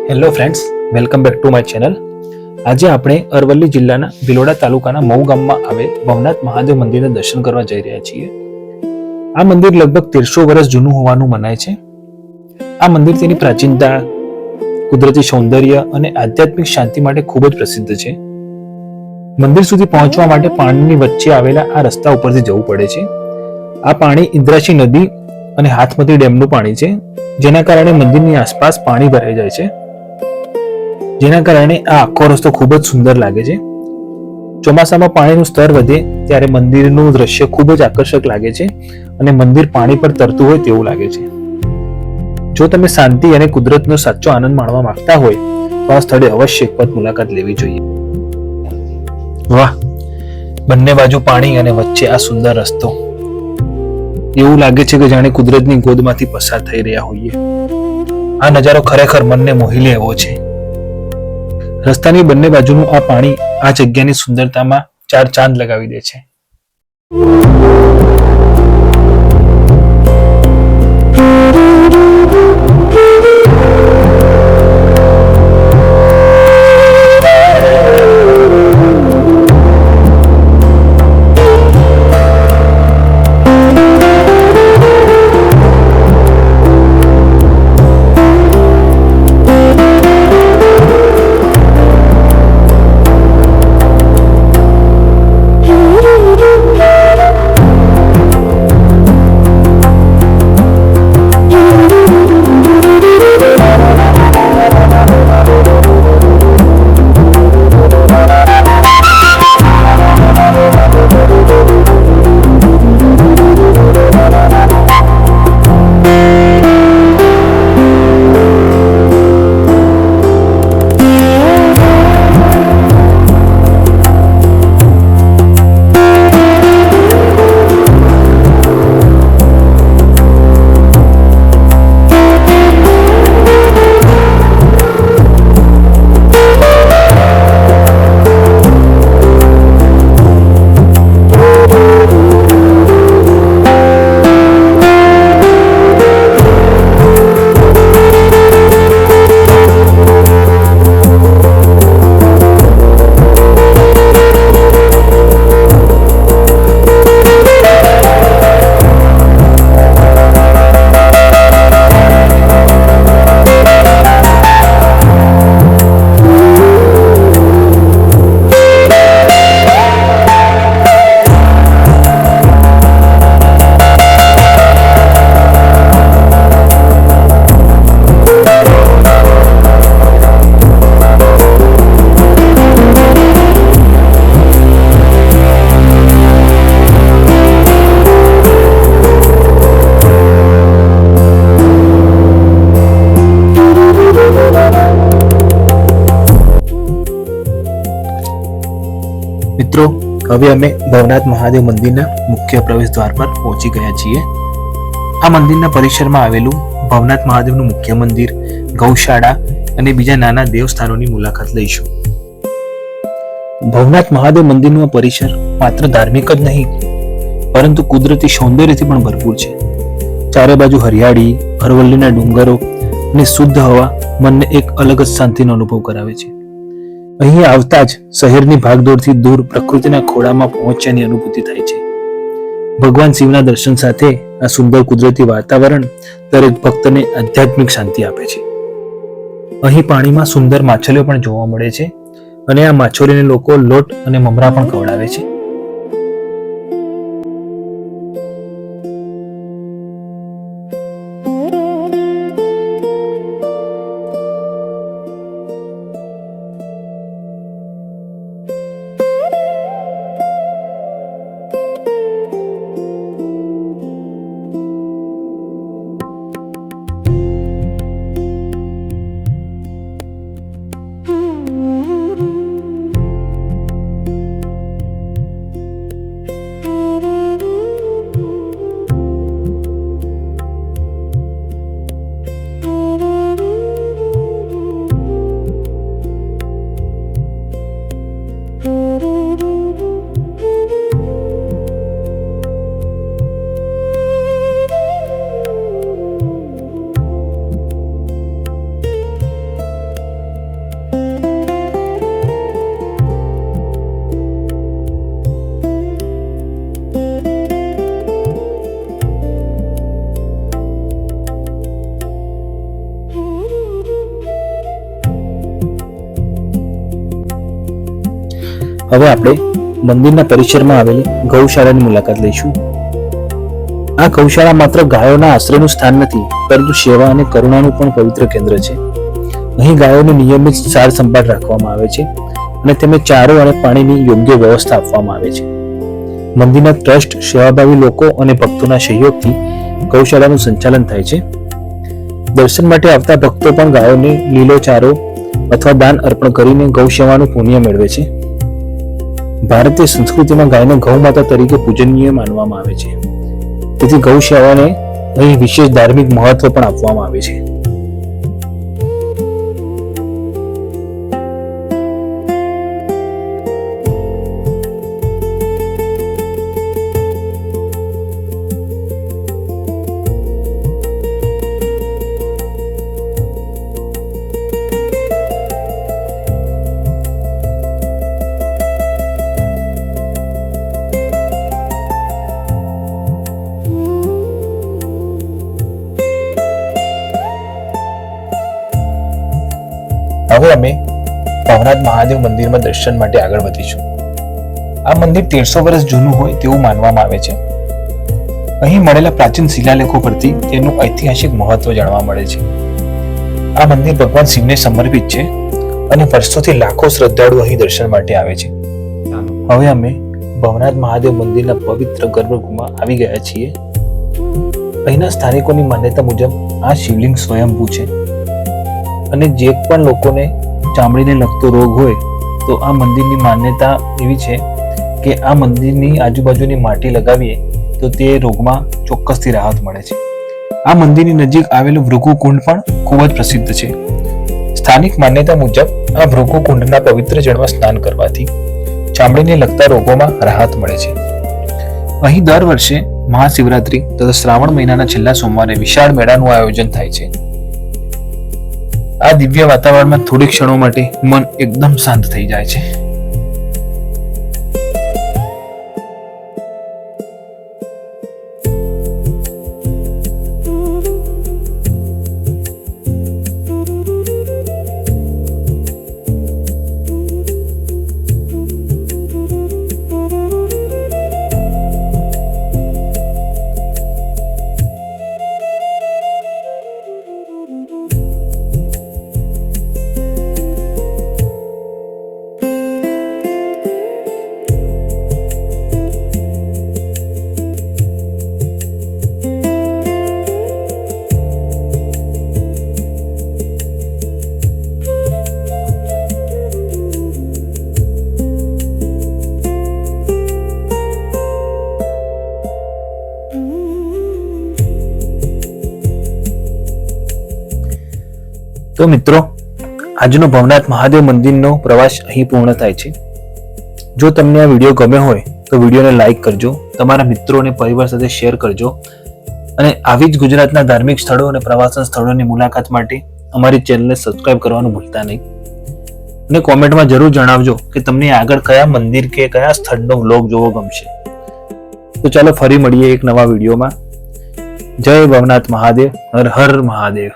Hello friends, welcome back to my channel. આજે આપણે અરવલ્લી જિલ્લાના ભિલોડા તાલુકાના મહુ ગામમાં આવેલ ભવનાથ મહાદેવ મંદિરના દર્શન કરવા જઈ રહ્યા છીએ. આ મંદિર લગભગ 1300 વર્ષ જૂનું હોવાનું મનાય છે. આ મંદિર તેની પ્રાચીનતા, કુદરતી સૌંદર્ય અને આધ્યાત્મિક શાંતિ માટે ખૂબ જ પ્રસિદ્ધ છે. મંદિર સુધી પહોંચવા માટે પાણીની વચ્ચે આવેલા આ રસ્તા ઉપરથી જવું પડે છે. આ પાણી ઇન્દ્રાશી નદી અને હાથમતી ડેમનું પાણી છે, જેના કારણે મંદિરની આસપાસ પાણી ભરાઈ જાય છે, જેના કારણે આ આખો રસ્તો ખૂબ જ સુંદર લાગે છે. ચોમાસામાં પાણીનું સ્તર વધે ત્યારે મંદિરનું દ્રશ્ય ખૂબ જ આકર્ષક લાગે છે અને મંદિર પાણી પર તરતું હોય તેવું લાગે છે. જો તમે શાંતિ અને કુદરતનો સાચો આનંદ માણવા માંગતા હોય તો આ સ્થળે અવશ્ય એક વખત મુલાકાત લેવી જોઈએ. વાહ, બંને બાજુ પાણી અને વચ્ચે આ સુંદર રસ્તો. એવું લાગે છે કે જાણે કુદરતની ગોદમાંથી પસાર થઈ રહ્યા હોઈએ. આ નજારો ખરેખર મનને મોહી લે એવો છે. રસ્તાની બંને બાજુનું આ પાણી આ જગ્યાની સુંદરતામાં ચાર ચાંદ લગાવી દે છે. મિત્રો, હવે અમે ભવનાથ મહાદેવ મંદિરના મુખ્ય પ્રવેશ દ્વાર પર પહોંચી ગયા છીએ. આ મંદિરના પરિસરમાં આવેલું ભવનાથ મહાદેવનું મુખ્ય મંદિર, ગૌશાળા અને બીજા નાના દેવસ્થાનોની મુલાકાત લઈશું. ભવનાથ મહાદેવ મંદિરનું પરિસર માત્ર ધાર્મિક જ નહીં, પરંતુ કુદરતી સૌંદર્યથી પણ ભરપૂર છે. ચારે બાજુ હરિયાળી, અરવલ્લીના ડુંગરો અને શુદ્ધ હવા મનને એક અલગ જ શાંતિનો અનુભવ કરાવે છે. અહીં આવતા જ શહેરની ભાગદોડથી દૂર પ્રકૃતિના ખોળામાં પહોંચ્યાની અનુભૂતિ થાય છે. ભગવાન શિવના દર્શન સાથે આ સુંદર કુદરતી વાતાવરણ દરેક ભક્તને આધ્યાત્મિક શાંતિ આપે છે. અહીં પાણીમાં સુંદર માછલીઓ પણ જોવા મળે છે અને આ માછલીને લોકો લોટ અને મમરા પણ ખવડાવે છે. હવે આપણે મંદિરના પરિસરમાં આવેલી ગૌશાળાની મુલાકાત લઈશું. આ ગૌશાળા માત્ર ગાયોના આશ્રયનું સ્થાન નથી, પરંતુ સેવા અને કરુણાનું પણ પવિત્ર કેન્દ્ર છે. અહીં ગાયોની નિયમિત સાર સંભાળ રાખવામાં આવે છે અને તેમને ચારો અને પાણીની યોગ્ય વ્યવસ્થા આપવામાં આવે છે. મંદિરના ટ્રસ્ટ, સેવાભાવી લોકો અને ભક્તોના સહયોગથી ગૌશાળાનું સંચાલન થાય છે. દર્શન માટે આવતા ભક્તો પણ ગાયોને લીલો ચારો અથવા દાન અર્પણ કરીને ગૌ સેવાનું પુણ્ય મેળવે છે. ભારતીય સંસ્કૃતિમાં ગાયને ગૌ માતા તરીકે પૂજનીય માનવામાં આવે છે. તેથી ગૌ સેવાને અહીં વિશેષ ધાર્મિક મહત્વ પણ આપવામાં આવે છે. હવે અમે ભવનાથ મહાદેવ મંદિરમાં દર્શન માટે આગળ વધીશું. આ મંદિર 1300 વર્ષ જૂનું હોય તેવું માનવામાં આવે છે. અહીં મળેલા પ્રાચીન શિલાલેખો પરથી તેનું ઐતિહાસિક મહત્વ જાણવા મળે છે. આ મંદિર ભગવાન શિવને સમર્પિત છે અને વર્ષોથી લાખો શ્રદ્ધાળુઓ અહીં દર્શન માટે આવે છે. હવે અમે ભવનાથ મહાદેવ મંદિરના પવિત્ર ગર્ભગૃહમાં આવી ગયા છીએ. અહીંના સ્થાનિકોની માન્યતા મુજબ આ શિવલિંગ સ્વયંભૂ છે અને જે પણ લોકોને ચામડીને લગતો રોગ હોય તો આ મંદિરની માન્યતા એવી છે કે આ મંદિરની આજુબાજુની માટી લગાવીએ તો તે રોગમાં ચોક્કસથી રાહત મળે છે. આ મંદિરની નજીક આવેલું ભૃગુકુંડ પણ ખૂબ જ પ્રસિદ્ધ છે. સ્થાનિક માન્યતા મુજબ આ ભૃગુકુંડના પવિત્ર જળમાં સ્નાન કરવાથી ચામડીને લગતા રોગોમાં રાહત મળે છે. અહીં દર વર્ષે મહાશિવરાત્રી તથા શ્રાવણ મહિનાના છેલ્લા સોમવારે વિશાળ મેળાનું આયોજન થાય છે. આ દિવ્ય વાતાવરણમાં થોડી ક્ષણો માટે મન એકદમ શાંત થઈ જાય છે. તો મિત્રો, આજનો ભવનાથ મહાદેવ મંદિરનો પ્રવાસ અહીં પૂર્ણ થાય છે. જો તમને આ વિડીયો ગમ્યો હોય તો વિડીયોને લાઈક કરજો, તમારા મિત્રો અને પરિવાર સાથે શેર કરજો અને આવી જ ગુજરાતના ધાર્મિક સ્થળો અને પ્રવાસન સ્થળોની મુલાકાત માટે અમારી ચેનલને સબસ્ક્રાઇબ કરવાનું ભૂલતા નહીં. અને કોમેન્ટમાં જરૂર જણાવજો કે તમને આગળ કયા મંદિર કે કયા સ્થળનો વ્લોગ જોવો ગમશે. તો ચાલો ફરી મળીએ એક નવા વિડીયોમાં. જય ભવનાથ મહાદેવ. હર હર મહાદેવ.